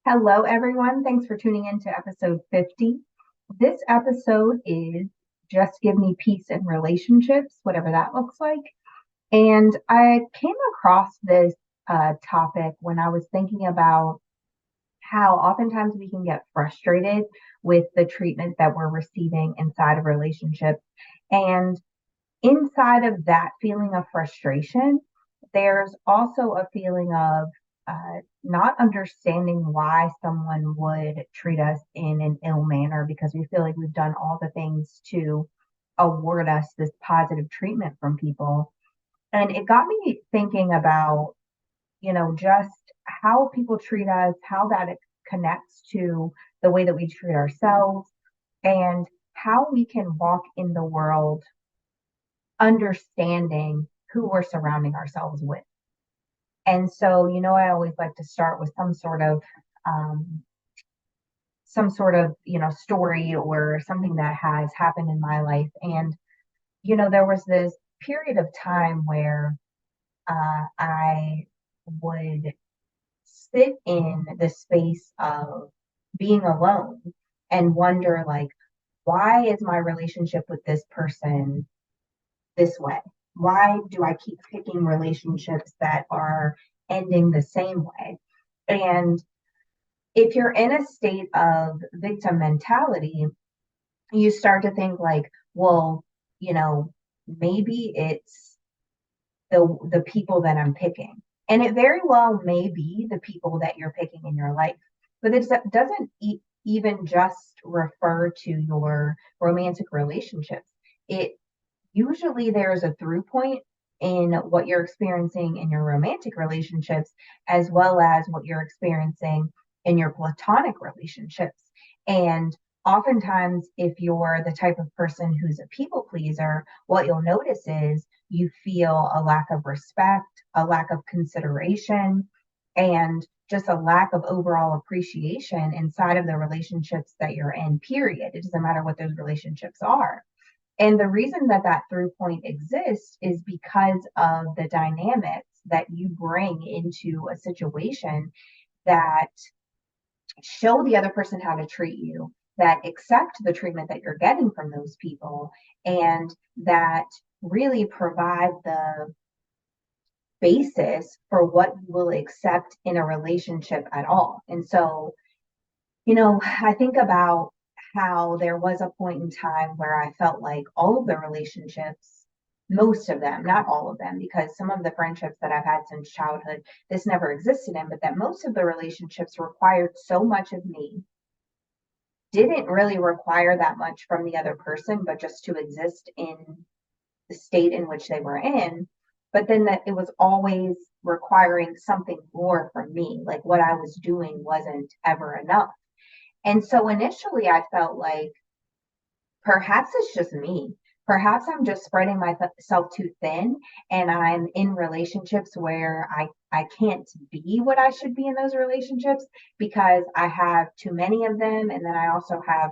Hello, everyone. Thanks for tuning in to episode 50. This episode is Just Give Me Peace in Relationships, whatever that looks like. And I came across this topic when I was thinking about how oftentimes we can get frustrated with the treatment that we're receiving inside of relationships. And inside of that feeling of frustration, there's also a feeling of not understanding why someone would treat us in an ill manner because we feel like we've done all the things to award us this positive treatment from people. And it got me thinking about, just how people treat us, how that connects to the way that we treat ourselves, and how we can walk in the world understanding who we're surrounding ourselves with. And so, I always like to start with um, story or something that has happened in my life. And, there was this period of time where I would sit in the space of being alone and wonder, like, why is my relationship with this person this way? Why do I keep picking relationships that are ending the same way? And if you're in a state of victim mentality, you start to think like, well, you know, maybe it's the people that I'm picking. And it very well may be the people that you're picking in your life. But it doesn't even just refer to your romantic relationships. It usually there's a through point in what you're experiencing in your romantic relationships as well as what you're experiencing in your platonic relationships. And oftentimes, if you're the type of person who's a people pleaser, what you'll notice is you feel a lack of respect, a lack of consideration, and just a lack of overall appreciation inside of the relationships that you're in, period. It doesn't matter what those relationships are. And the reason that that through point exists is because of the dynamics that you bring into a situation that show the other person how to treat you, that accept the treatment that you're getting from those people, and that really provide the basis for what you will accept in a relationship at all. And so, I think about how there was a point in time where I felt like all of the relationships, most of them, not all of them, because some of the friendships that I've had since childhood, this never existed in, but that most of the relationships required so much of me, didn't really require that much from the other person, but just to exist in the state in which they were in. But then that it was always requiring something more from me. Like what I was doing wasn't ever enough. And so initially I felt like perhaps it's just me. Perhaps I'm just spreading myself too thin and I'm in relationships where I can't be what I should be in those relationships because I have too many of them. And then I also have,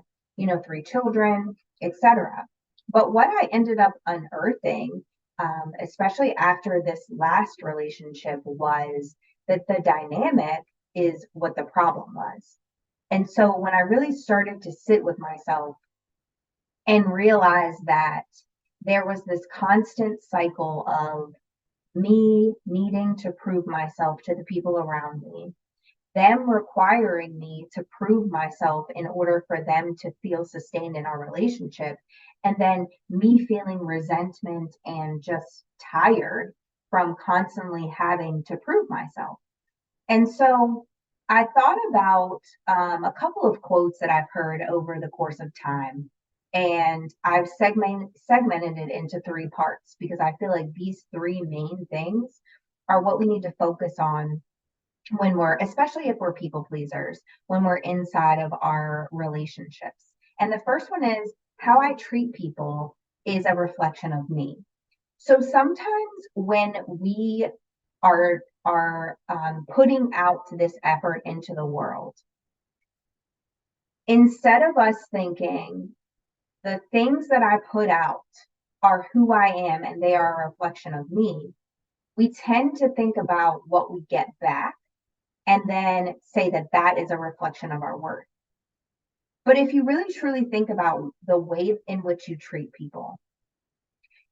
three children, etc. But what I ended up unearthing, especially after this last relationship, was that the dynamic is what the problem was. And so when I really started to sit with myself and realize that there was this constant cycle of me needing to prove myself to the people around me, them requiring me to prove myself in order for them to feel sustained in our relationship, and then me feeling resentment and just tired from constantly having to prove myself. And so I thought about a couple of quotes that I've heard over the course of time. And I've segmented it into three parts because I feel like these three main things are what we need to focus on when especially if we're people pleasers, when we're inside of our relationships. And the first one is how I treat people is a reflection of me. So sometimes when we are putting out this effort into the world, instead of us thinking the things that I put out are who I am and they are a reflection of me, we tend to think about what we get back and then say that that is a reflection of our worth. But if you really truly think about the way in which you treat people,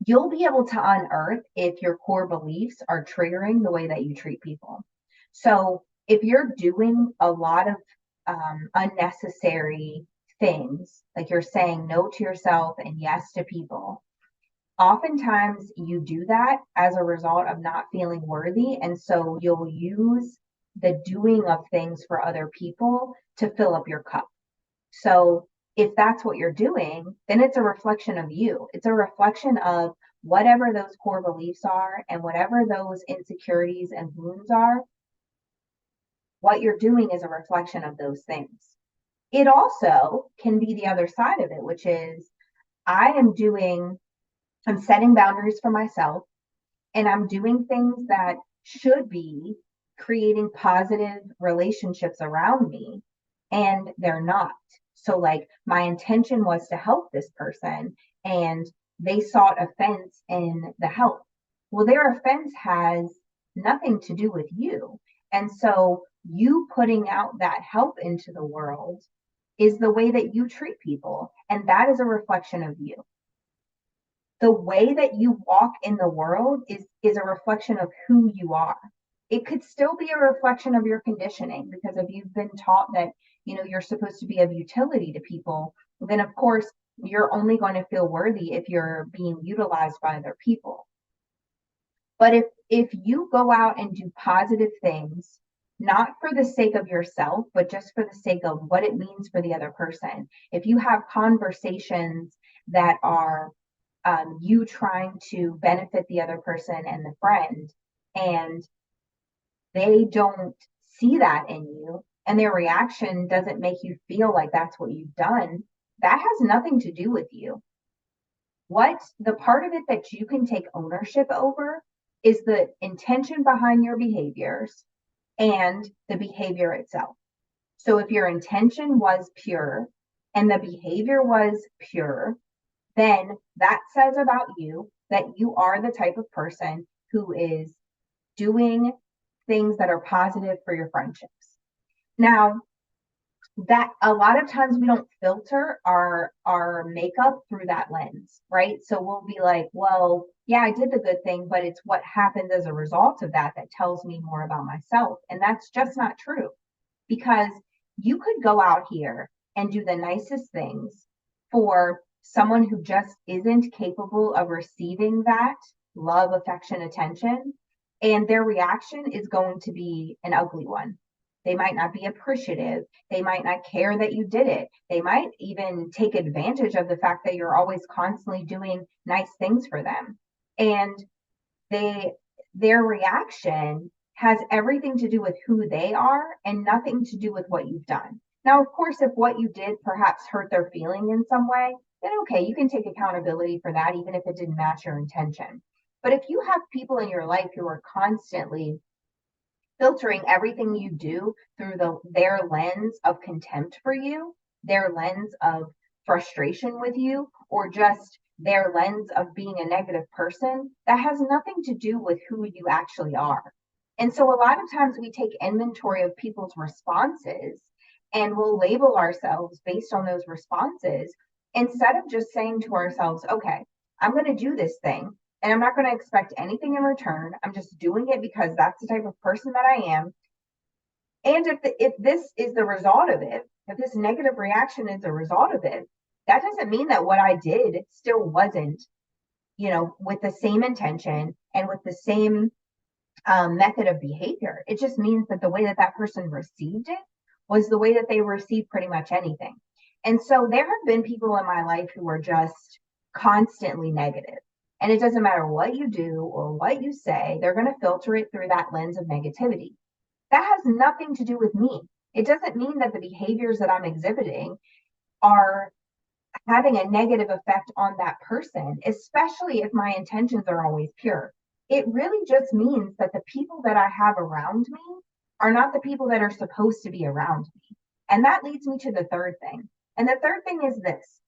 you'll be able to unearth if your core beliefs are triggering the way that you treat people. So if you're doing a lot of unnecessary things, like you're saying no to yourself and yes to people, oftentimes you do that as a result of not feeling worthy. And so you'll use the doing of things for other people to fill up your cup. So if that's what you're doing, then it's a reflection of you. It's a reflection of whatever those core beliefs are and whatever those insecurities and wounds are. What you're doing is a reflection of those things. It also can be the other side of it, which is I'm setting boundaries for myself and I'm doing things that should be creating positive relationships around me, and they're not. So, like, my intention was to help this person, and they sought offense in the help. Well, their offense has nothing to do with you. And so, you putting out that help into the world is the way that you treat people, and that is a reflection of you. The way that you walk in the world is a reflection of who you are. It could still be a reflection of your conditioning, because if you've been taught that you're supposed to be of utility to people, then of course you're only going to feel worthy if you're being utilized by other people. But if you go out and do positive things, not for the sake of yourself, but just for the sake of what it means for the other person, if you have conversations that are you trying to benefit the other person and the friend, and they don't see that in you, and their reaction doesn't make you feel like that's what you've done, that has nothing to do with you. What the part of it that you can take ownership over is the intention behind your behaviors and the behavior itself. So if your intention was pure and the behavior was pure, then that says about you that you are the type of person who is doing things that are positive for your friendships. Now, that a lot of times we don't filter our makeup through that lens, right? So we'll be like, well, yeah, I did the good thing, but it's what happens as a result of that that tells me more about myself. And that's just not true, because you could go out here and do the nicest things for someone who just isn't capable of receiving that love, affection, attention, and their reaction is going to be an ugly one. They might not be appreciative. They might not care that you did it. They might even take advantage of the fact that you're always constantly doing nice things for them. And their reaction has everything to do with who they are and nothing to do with what you've done. Now, of course, if what you did perhaps hurt their feeling in some way, then okay, you can take accountability for that, even if it didn't match your intention. But if you have people in your life who are constantly filtering everything you do through their lens of contempt for you, their lens of frustration with you, or just their lens of being a negative person, that has nothing to do with who you actually are. And so a lot of times we take inventory of people's responses and we'll label ourselves based on those responses instead of just saying to ourselves, okay, I'm going to do this thing and I'm not going to expect anything in return. I'm just doing it because that's the type of person that I am. And if this is the result of it, if this negative reaction is the result of it, that doesn't mean that what I did still wasn't, with the same intention and with the same method of behavior. It just means that the way that that person received it was the way that they receive pretty much anything. And so there have been people in my life who are just constantly negative. And it doesn't matter what you do or what you say, they're going to filter it through that lens of negativity. That has nothing to do with me. It doesn't mean that the behaviors that I'm exhibiting are having a negative effect on that person, especially if my intentions are always pure. It really just means that the people that I have around me are not the people that are supposed to be around me. And that leads me to the third thing. And the third thing is this: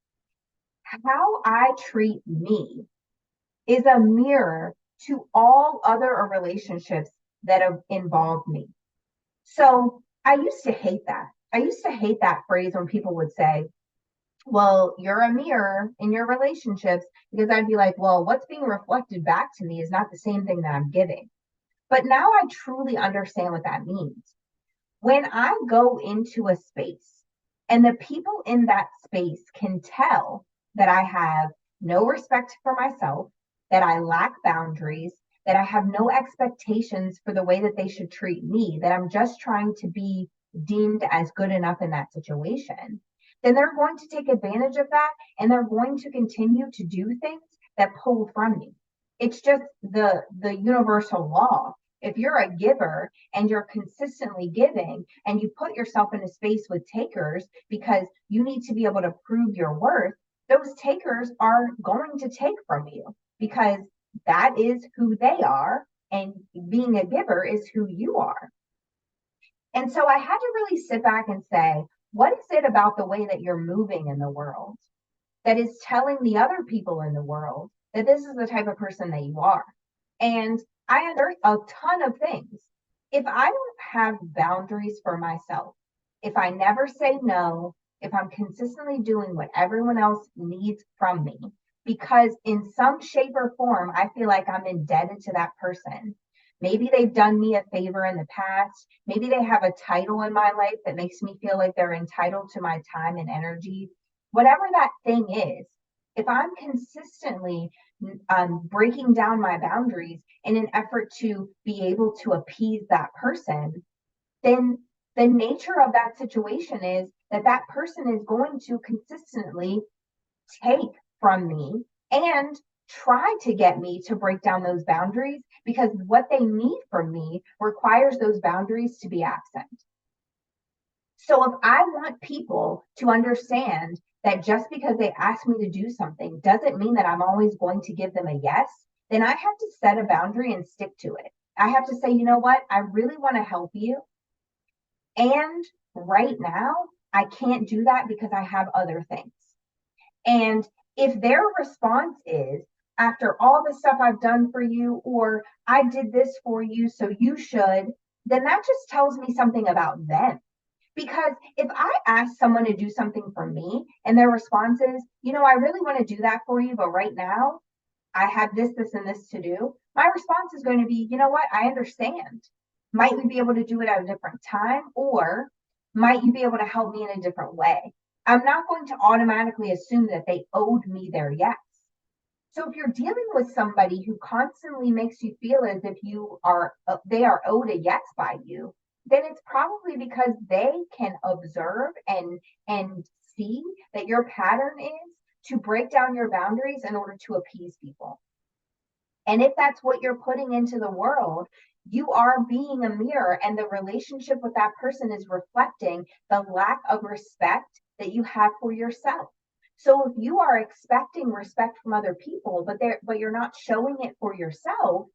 how I treat me is a mirror to all other relationships that have involved me. So I used to hate that. I used to hate that phrase when people would say, well, you're a mirror in your relationships, because I'd be like, well, what's being reflected back to me is not the same thing that I'm giving. But now I truly understand what that means. When I go into a space and the people in that space can tell that I have no respect for myself, that I lack boundaries, that I have no expectations for the way that they should treat me, that I'm just trying to be deemed as good enough in that situation, then they're going to take advantage of that and they're going to continue to do things that pull from me. It's just the universal law. If you're a giver and you're consistently giving and you put yourself in a space with takers because you need to be able to prove your worth, those takers are going to take from you because that is who they are. And being a giver is who you are. And so I had to really sit back and say, what is it about the way that you're moving in the world that is telling the other people in the world that this is the type of person that you are? And I unearthed a ton of things. If I don't have boundaries for myself, if I never say no, if I'm consistently doing what everyone else needs from me, because in some shape or form, I feel like I'm indebted to that person. Maybe they've done me a favor in the past. Maybe they have a title in my life that makes me feel like they're entitled to my time and energy. Whatever that thing is, if I'm consistently breaking down my boundaries in an effort to be able to appease that person, then the nature of that situation is that that person is going to consistently take from me and try to get me to break down those boundaries because what they need from me requires those boundaries to be absent. So if I want people to understand that just because they ask me to do something doesn't mean that I'm always going to give them a yes, then I have to set a boundary and stick to it. I have to say, you know what? I really want to help you. And right now, I can't do that because I have other things. And if their response is, after all the stuff I've done for you, or I did this for you, so you should, then that just tells me something about them. Because if I ask someone to do something for me and their response is, you know, I really want to do that for you, but right now I have this, this, and this to do, my response is going to be, you know what, I understand. Might we be able to do it at a different time? Or might you be able to help me in a different way? I'm not going to automatically assume that they owed me their yes. So if you're dealing with somebody who constantly makes you feel as if they are owed a yes by you, then it's probably because they can observe and see that your pattern is to break down your boundaries in order to appease people. And if that's what you're putting into the world, you are being a mirror, and the relationship with that person is reflecting the lack of respect that you have for yourself. So if you are expecting respect from other people, but you're not showing it for yourself,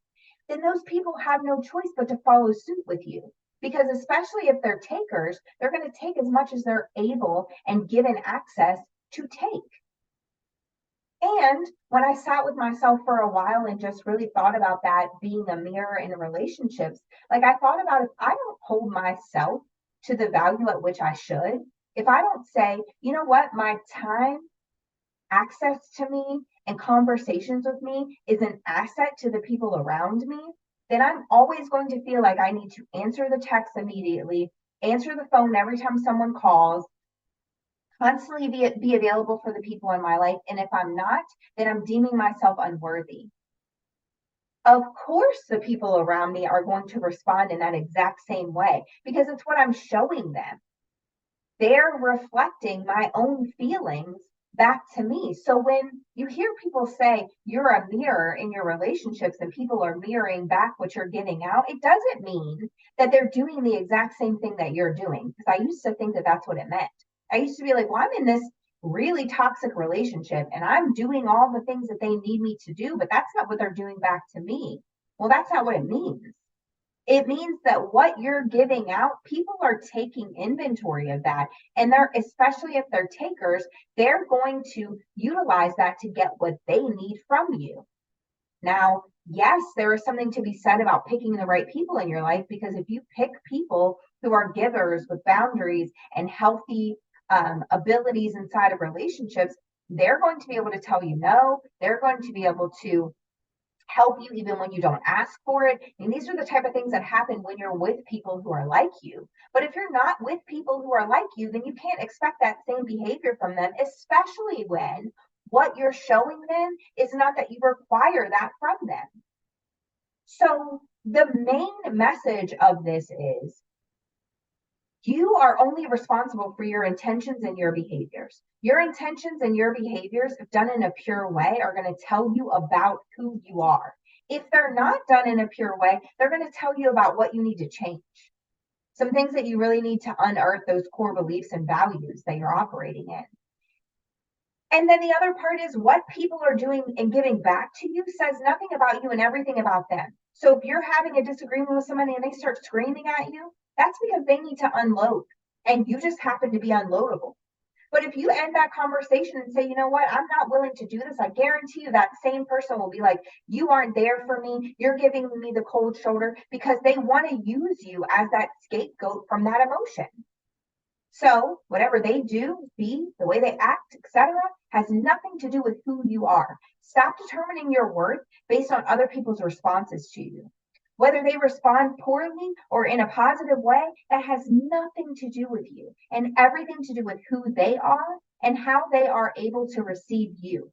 then those people have no choice but to follow suit with you. Because especially if they're takers, they're going to take as much as they're able and given access to take. And when I sat with myself for a while and just really thought about that being a mirror in relationships, like I thought about if I don't hold myself to the value at which I should, if I don't say, you know what, my time, access to me, and conversations with me is an asset to the people around me, then I'm always going to feel like I need to answer the text immediately, answer the phone every time someone calls, constantly be available for the people in my life. And if I'm not, then I'm deeming myself unworthy. Of course, the people around me are going to respond in that exact same way because it's what I'm showing them. They're reflecting my own feelings back to me. So when you hear people say you're a mirror in your relationships and people are mirroring back what you're giving out, it doesn't mean that they're doing the exact same thing that you're doing. Because I used to think that that's what it meant. I used to be like, well, I'm in this really toxic relationship and I'm doing all the things that they need me to do, but that's not what they're doing back to me. Well, that's not what it means. It means that what you're giving out, people are taking inventory of that. And they're, especially if they're takers, they're going to utilize that to get what they need from you. Now, yes, there is something to be said about picking the right people in your life because if you pick people who are givers with boundaries and healthy abilities inside of relationships, they're going to be able to tell you no. They're going to be able to help you even when you don't ask for it. And these are the type of things that happen when you're with people who are like you. But if you're not with people who are like you, then you can't expect that same behavior from them, especially when what you're showing them is not that you require that from them. So the main message of this is you are only responsible for your intentions and your behaviors. Your intentions and your behaviors, if done in a pure way, are going to tell you about who you are. If they're not done in a pure way, they're going to tell you about what you need to change. Some things that you really need to unearth those core beliefs and values that you're operating in. And then the other part is what people are doing and giving back to you says nothing about you and everything about them. So if you're having a disagreement with somebody and they start screaming at you, that's because they need to unload and you just happen to be unloadable. But if you end that conversation and say, you know what, I'm not willing to do this, I guarantee you that same person will be like, you aren't there for me. You're giving me the cold shoulder, because they want to use you as that scapegoat from that emotion. So whatever they do, be, the way they act, etc., has nothing to do with who you are. Stop determining your worth based on other people's responses to you. Whether they respond poorly or in a positive way, that has nothing to do with you and everything to do with who they are and how they are able to receive you.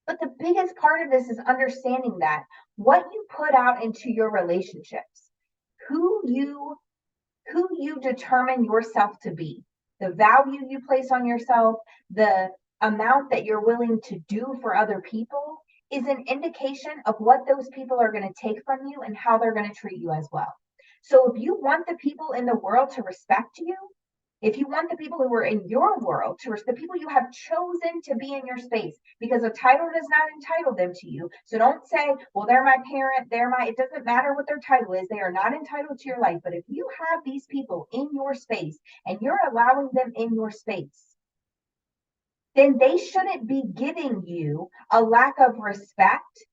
But the biggest part of this is understanding that what you put out into your relationships, who you determine yourself to be, the value you place on yourself, the amount that you're willing to do for other people, is an indication of what those people are going to take from you and how they're going to treat you as well. So if you want the people in the world to respect you, if you want the people who are in your world the people you have chosen to be in your space, because a title does not entitle them to you. So don't say, well, they're my parent, it doesn't matter what their title is. They are not entitled to your life. But if you have these people in your space and you're allowing them in your space, then they shouldn't be giving you a lack of respect.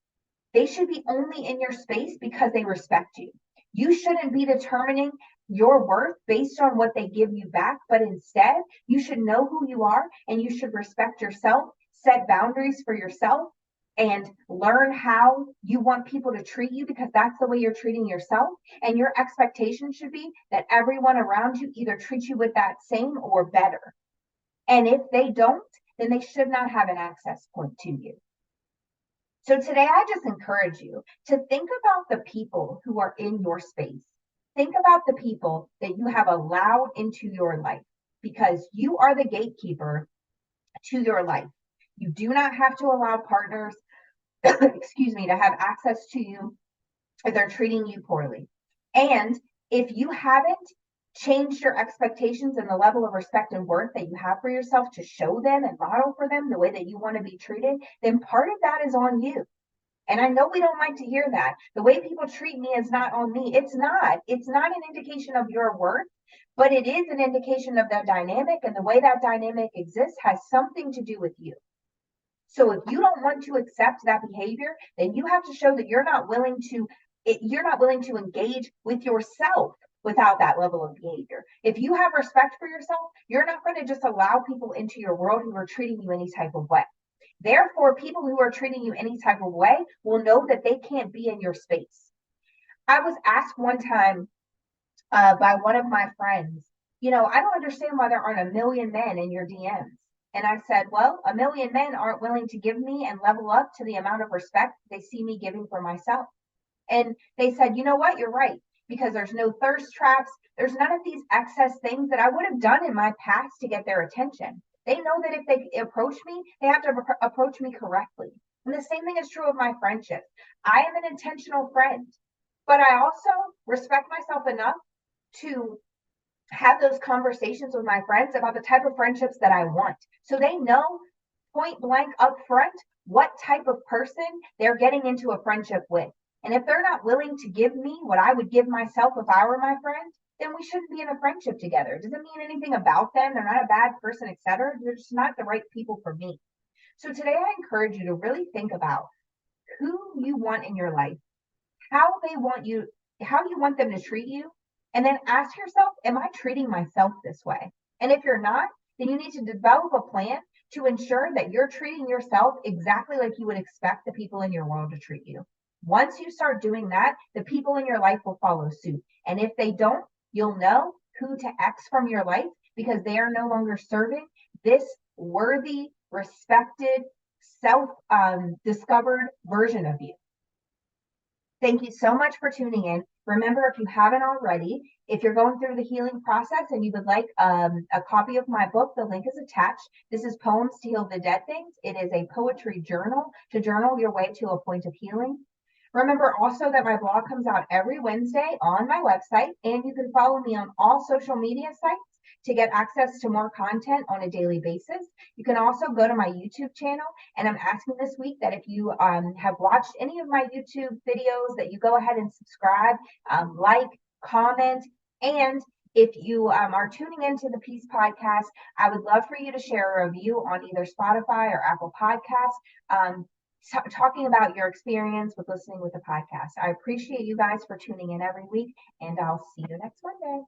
They should be only in your space because they respect you. You shouldn't be determining your worth based on what they give you back, but instead, you should know who you are and you should respect yourself, set boundaries for yourself, and learn how you want people to treat you, because that's the way you're treating yourself. And your expectation should be that everyone around you either treats you with that same or better. And if they don't, then they should not have an access point to you. So today, I just encourage you to think about the people who are in your space. Think about the people that you have allowed into your life, because you are the gatekeeper to your life. You do not have to allow partners, excuse me, to have access to you if they're treating you poorly. And if you haven't changed your expectations and the level of respect and worth that you have for yourself to show them and model for them the way that you want to be treated, then part of that is on you. And I know we don't like to hear that. The way people treat me is not on me. It's not. It's not an indication of your worth, but it is an indication of that dynamic, and the way that dynamic exists has something to do with you. So if you don't want to accept that behavior, then you have to show that you're not willing to engage with yourself without that level of behavior. If you have respect for yourself, you're not going to just allow people into your world who are treating you any type of way. Therefore, people who are treating you any type of way will know that they can't be in your space. I was asked one time by one of my friends, I don't understand why there aren't a million men in your DMs. And I said, well, a million men aren't willing to give me and level up to the amount of respect they see me giving for myself. And they said, you know what, you're right, because there's no thirst traps. There's none of these excess things that I would have done in my past to get their attention. They know that if they approach me, they have to approach me correctly. And the same thing is true of my friendships. I am an intentional friend, but I also respect myself enough to have those conversations with my friends about the type of friendships that I want. So they know point blank up front what type of person they're getting into a friendship with. And if they're not willing to give me what I would give myself if I were my friend, then we shouldn't be in a friendship together. It doesn't mean anything about them. They're not a bad person, etc. They're just not the right people for me. So today I encourage you to really think about who you want in your life, how you want them to treat you, And then ask yourself, am I treating myself this way? And if you're not, then you need to develop a plan to ensure that you're treating yourself exactly like you would expect the people in your world to treat you. Once you start doing that, the people in your life will follow suit. And if they don't, you'll know who to X from your life because they are no longer serving this worthy, respected, self discovered version of you. Thank you so much for tuning in. Remember, if you haven't already, if you're going through the healing process and you would like a copy of my book, the link is attached. This is Poems to Heal the Dead Things. It is a poetry journal to journal your way to a point of healing. Remember also that my blog comes out every Wednesday on my website, and you can follow me on all social media sites to get access to more content on a daily basis. You can also go to my YouTube channel, and I'm asking this week that if you have watched any of my YouTube videos, that you go ahead and subscribe, like, comment, and if you are tuning into the Peace Podcast, I would love for you to share a review on either Spotify or Apple Podcasts. Talking about your experience with listening with the podcast. I appreciate you guys for tuning in every week, and I'll see you next Monday.